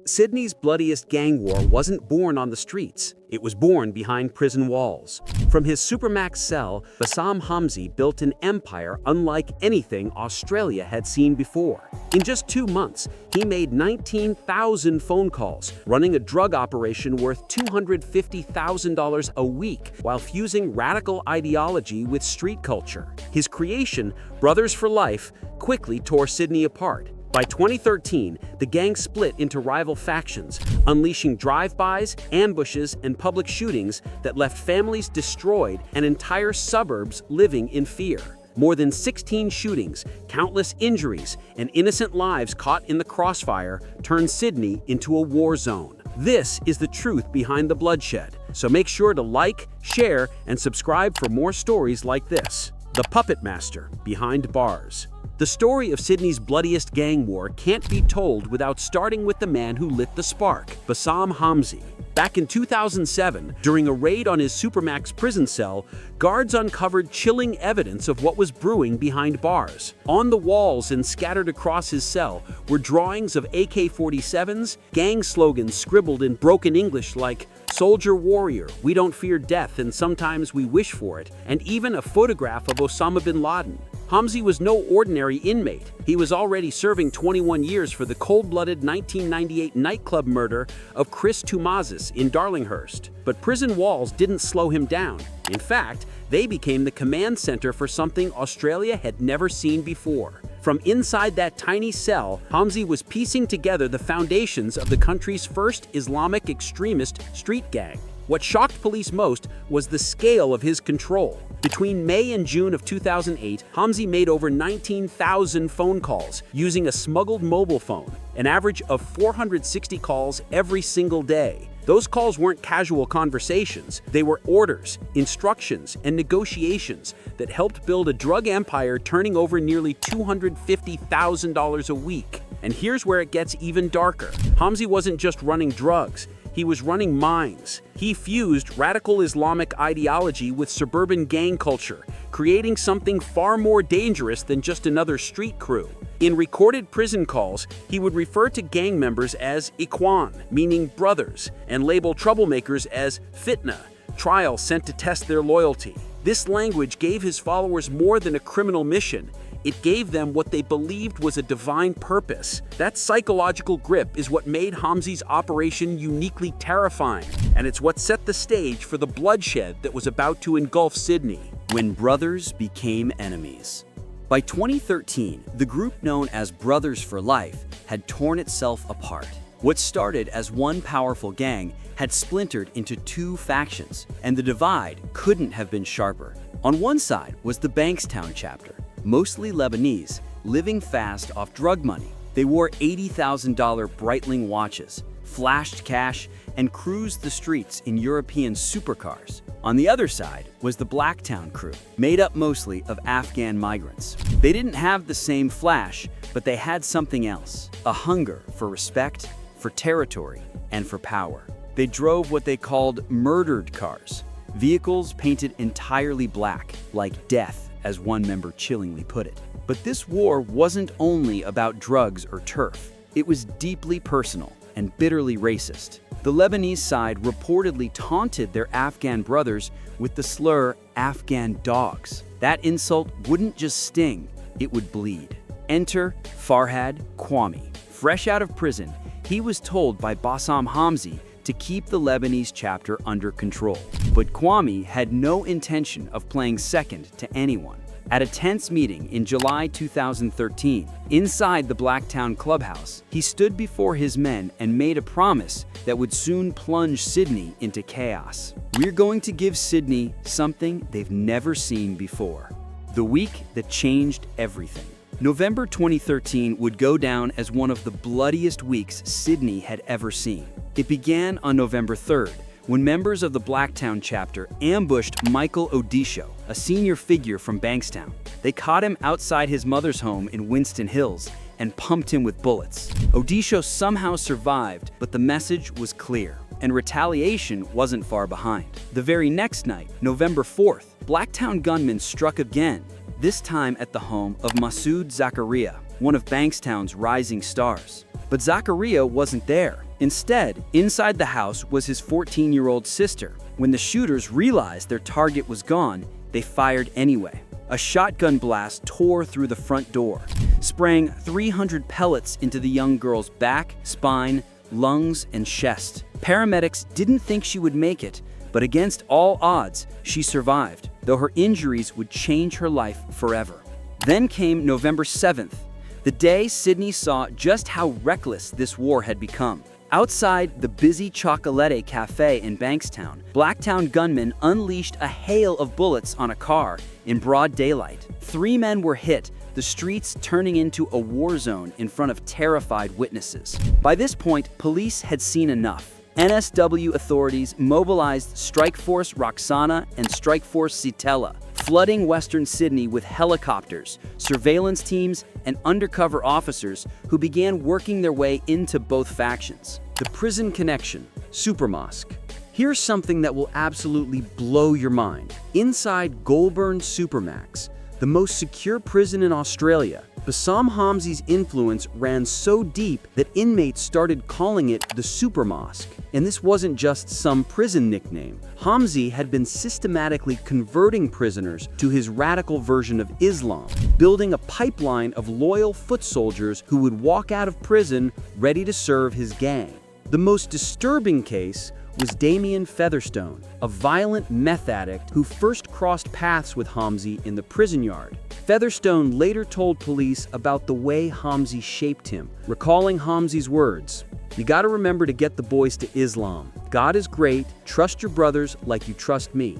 Sydney's bloodiest gang war wasn't born on the streets. It was born behind prison walls. From his supermax cell, Bassam Hamzi built an empire unlike anything Australia had seen before. In just 2 months, he made 19,000 phone calls, running a drug operation worth $250,000 a week while fusing radical ideology with street culture. His creation, Brothers for Life, quickly tore Sydney apart. By 2013, the gang split into rival factions, unleashing drive-bys, ambushes, and public shootings that left families destroyed and entire suburbs living in fear. More than 16 shootings, countless injuries, and innocent lives caught in the crossfire turned Sydney into a war zone. This is the truth behind the bloodshed, so make sure to like, share, and subscribe for more stories like this. The Puppet Master Behind Bars. The story of Sydney's bloodiest gang war can't be told without starting with the man who lit the spark, Bassam Hamzi. Back in 2007, during a raid on his supermax prison cell, guards uncovered chilling evidence of what was brewing behind bars. On the walls and scattered across his cell were drawings of AK-47s, gang slogans scribbled in broken English like, "Soldier warrior, we don't fear death and sometimes we wish for it," and even a photograph of Osama bin Laden. Hamzi was no ordinary inmate. He was already serving 21 years for the cold-blooded 1998 nightclub murder of Chris Toumazis in Darlinghurst. But prison walls didn't slow him down. In fact, they became the command center for something Australia had never seen before. From inside that tiny cell, Hamzi was piecing together the foundations of the country's first Islamic extremist street gang. What shocked police most was the scale of his control. Between May and June of 2008, Hamzi made over 19,000 phone calls using a smuggled mobile phone, an average of 460 calls every single day. Those calls weren't casual conversations. They were orders, instructions, and negotiations that helped build a drug empire turning over nearly $250,000 a week. And here's where it gets even darker. Hamzi wasn't just running drugs. He was running minds. He fused radical Islamic ideology with suburban gang culture, creating something far more dangerous than just another street crew. In recorded prison calls, he would refer to gang members as Ikhwan, meaning brothers, and label troublemakers as fitna, trials sent to test their loyalty. This language gave his followers more than a criminal mission. It gave them what they believed was a divine purpose. That psychological grip is what made Hamzi's operation uniquely terrifying, and it's what set the stage for the bloodshed that was about to engulf Sydney. When brothers became enemies. By 2013, the group known as Brothers for Life had torn itself apart. What started as one powerful gang had splintered into 2 factions, and the divide couldn't have been sharper. On one side was the Bankstown chapter, mostly Lebanese, living fast off drug money. They wore $80,000 Breitling watches, flashed cash, and cruised the streets in European supercars. On the other side was the Blacktown crew, made up mostly of Afghan migrants. They didn't have the same flash, but they had something else, a hunger for respect, for territory, and for power. They drove what they called murdered cars, vehicles painted entirely black, like death, as one member chillingly put it. But this war wasn't only about drugs or turf. It was deeply personal and bitterly racist. The Lebanese side reportedly taunted their Afghan brothers with the slur Afghan dogs. That insult wouldn't just sting, it would bleed. Enter Farhad Kwame. Fresh out of prison, he was told by Bassam Hamzi to keep the Lebanese chapter under control. But Kwame had no intention of playing second to anyone. At a tense meeting in July 2013, inside the Blacktown clubhouse, he stood before his men and made a promise that would soon plunge Sydney into chaos. We're going to give Sydney something they've never seen before. The week that changed everything. November 2013 would go down as one of the bloodiest weeks Sydney had ever seen. It began on November 3rd, when members of the Blacktown chapter ambushed Michael Odisho, a senior figure from Bankstown. They caught him outside his mother's home in Winston Hills and pumped him with bullets. Odisho somehow survived, but the message was clear, and retaliation wasn't far behind. The very next night, November 4th, Blacktown gunmen struck again, this time at the home of Masood Zakaria, one of Bankstown's rising stars. But Zakaria wasn't there. Instead, inside the house was his 14-year-old sister. When the shooters realized their target was gone, they fired anyway. A shotgun blast tore through the front door, spraying 300 pellets into the young girl's back, spine, lungs, and chest. Paramedics didn't think she would make it, but against all odds, she survived, though her injuries would change her life forever. Then came November 7th, the day Sydney saw just how reckless this war had become. Outside the busy Chocolate Cafe in Bankstown, Blacktown gunmen unleashed a hail of bullets on a car in broad daylight. 3 men were hit, the streets turning into a war zone in front of terrified witnesses. By this point, police had seen enough. NSW authorities mobilized Strike Force Roxana and Strike Force Citella, flooding western Sydney with helicopters, surveillance teams, and undercover officers who began working their way into both factions. The prison connection, Supermosque. Here's something that will absolutely blow your mind. Inside Goulburn Supermax, the most secure prison in Australia, Bassam Hamzi's influence ran so deep that inmates started calling it the Super Mosque. And this wasn't just some prison nickname. Hamzi had been systematically converting prisoners to his radical version of Islam, building a pipeline of loyal foot soldiers who would walk out of prison ready to serve his gang. The most disturbing case was Damien Featherstone, a violent meth addict who first crossed paths with Hamzi in the prison yard. Featherstone later told police about the way Hamzi shaped him, recalling Hamzi's words, "You gotta remember to get the boys to Islam. God is great, trust your brothers like you trust me."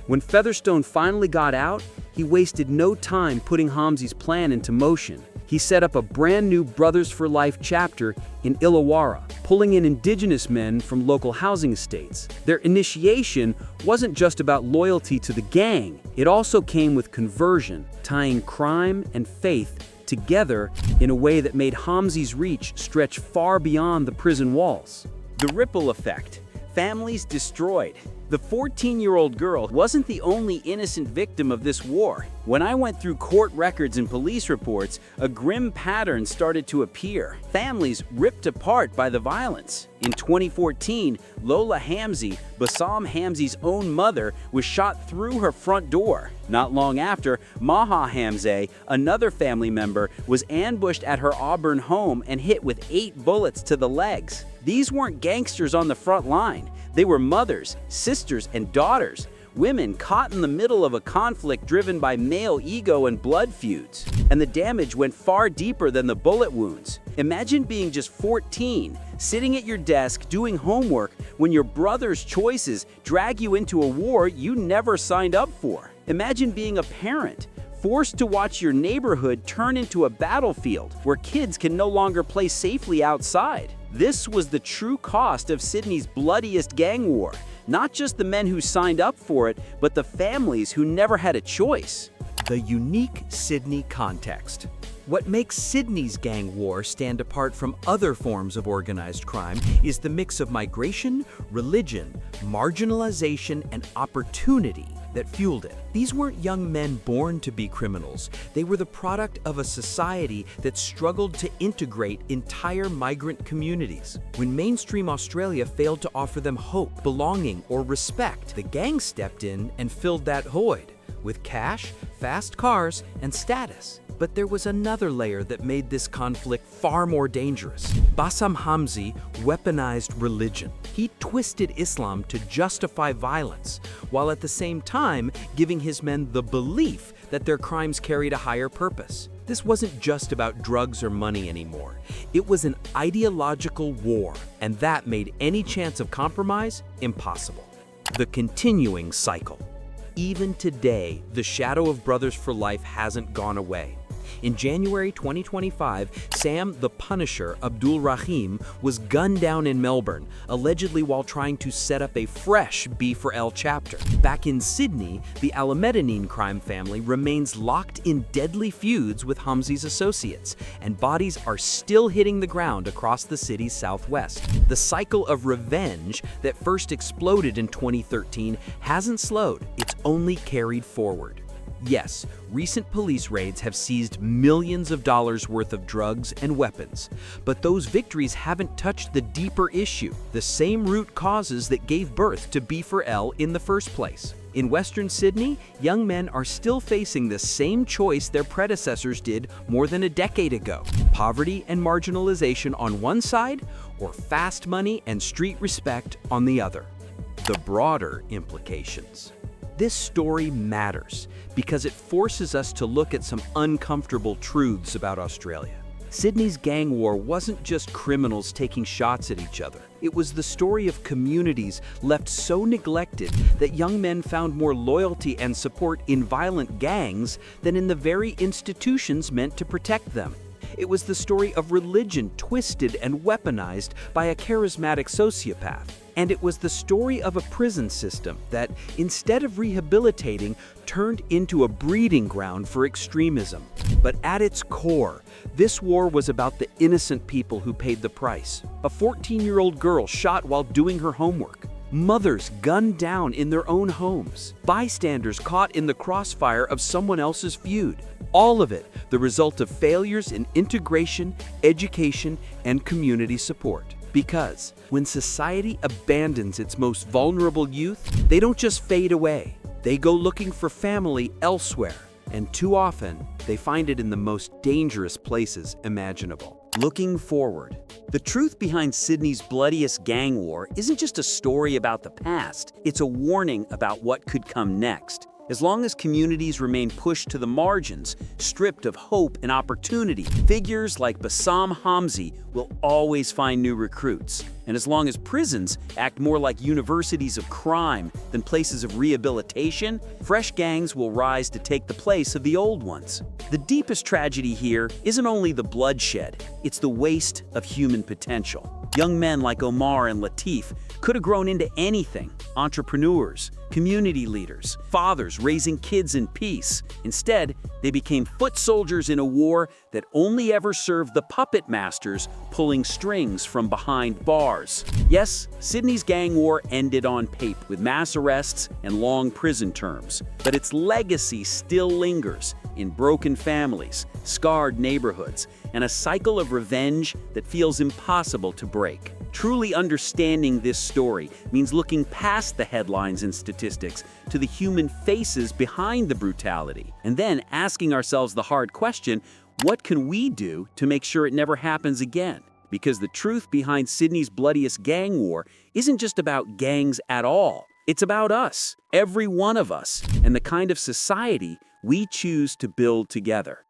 When Featherstone finally got out, he wasted no time putting Hamzi's plan into motion. He set up a brand new Brothers for Life chapter in Illawarra, pulling in indigenous men from local housing estates. Their initiation wasn't just about loyalty to the gang, it also came with conversion, tying crime and faith together in a way that made Hamzi's reach stretch far beyond the prison walls. The ripple effect. Families destroyed. The 14-year-old girl wasn't the only innocent victim of this war. When I went through court records and police reports, a grim pattern started to appear. Families ripped apart by the violence. In 2014, Lola Hamzi, Bassam Hamzi's own mother, was shot through her front door. Not long after, Maha Hamze, another family member, was ambushed at her Auburn home and hit with 8 bullets to the legs. These weren't gangsters on the front line. They were mothers, sisters, and daughters, women caught in the middle of a conflict driven by male ego and blood feuds. And the damage went far deeper than the bullet wounds. Imagine being just 14, sitting at your desk doing homework when your brother's choices drag you into a war you never signed up for. Imagine being a parent, forced to watch your neighborhood turn into a battlefield where kids can no longer play safely outside. This was the true cost of Sydney's bloodiest gang war. Not just the men who signed up for it, but the families who never had a choice. The unique Sydney context. What makes Sydney's gang war stand apart from other forms of organized crime is the mix of migration, religion, marginalization, and opportunity that fueled it. These weren't young men born to be criminals. They were the product of a society that struggled to integrate entire migrant communities. When mainstream Australia failed to offer them hope, belonging, or respect, the gang stepped in and filled that void with cash, fast cars, and status. But there was another layer that made this conflict far more dangerous. Bassam Hamzi weaponized religion. He twisted Islam to justify violence, while at the same time giving his men the belief that their crimes carried a higher purpose. This wasn't just about drugs or money anymore. It was an ideological war, and that made any chance of compromise impossible. The continuing cycle. Even today, the shadow of Brothers for Life hasn't gone away. In January 2025, Sam the Punisher Abdul Rahim was gunned down in Melbourne, allegedly while trying to set up a fresh B4L chapter. Back in Sydney, the Alameddine crime family remains locked in deadly feuds with Hamzi's associates, and bodies are still hitting the ground across the city's southwest. The cycle of revenge that first exploded in 2013 hasn't slowed, it's only carried forward. Yes, recent police raids have seized millions of dollars worth of drugs and weapons, but those victories haven't touched the deeper issue, the same root causes that gave birth to B4L in the first place. In Western Sydney, young men are still facing the same choice their predecessors did more than a decade ago: poverty and marginalization on one side, or fast money and street respect on the other. The broader implications. This story matters because it forces us to look at some uncomfortable truths about Australia. Sydney's gang war wasn't just criminals taking shots at each other. It was the story of communities left so neglected that young men found more loyalty and support in violent gangs than in the very institutions meant to protect them. It was the story of religion twisted and weaponized by a charismatic sociopath. And it was the story of a prison system that, instead of rehabilitating, turned into a breeding ground for extremism. But at its core, this war was about the innocent people who paid the price. A 14-year-old girl shot while doing her homework. Mothers gunned down in their own homes. Bystanders caught in the crossfire of someone else's feud. All of it the result of failures in integration, education, and community support. Because when society abandons its most vulnerable youth, they don't just fade away. They go looking for family elsewhere, and too often, they find it in the most dangerous places imaginable. Looking forward. The truth behind Sydney's bloodiest gang war isn't just a story about the past, it's a warning about what could come next. As long as communities remain pushed to the margins, stripped of hope and opportunity, figures like Bassam Hamzi will always find new recruits. And as long as prisons act more like universities of crime than places of rehabilitation, fresh gangs will rise to take the place of the old ones. The deepest tragedy here isn't only the bloodshed, it's the waste of human potential. Young men like Omar and Latif could have grown into anything: entrepreneurs, community leaders, fathers raising kids in peace. Instead, they became foot soldiers in a war that only ever served the puppet masters pulling strings from behind bars. Yes, Sydney's gang war ended on paper with mass arrests and long prison terms, but its legacy still lingers in broken families, scarred neighborhoods, and a cycle of revenge that feels impossible to break. Truly understanding this story means looking past the headlines and statistics to the human faces behind the brutality, and then asking ourselves the hard question: what can we do to make sure it never happens again? Because the truth behind Sydney's bloodiest gang war isn't just about gangs at all. It's about us, every one of us, and the kind of society we choose to build together.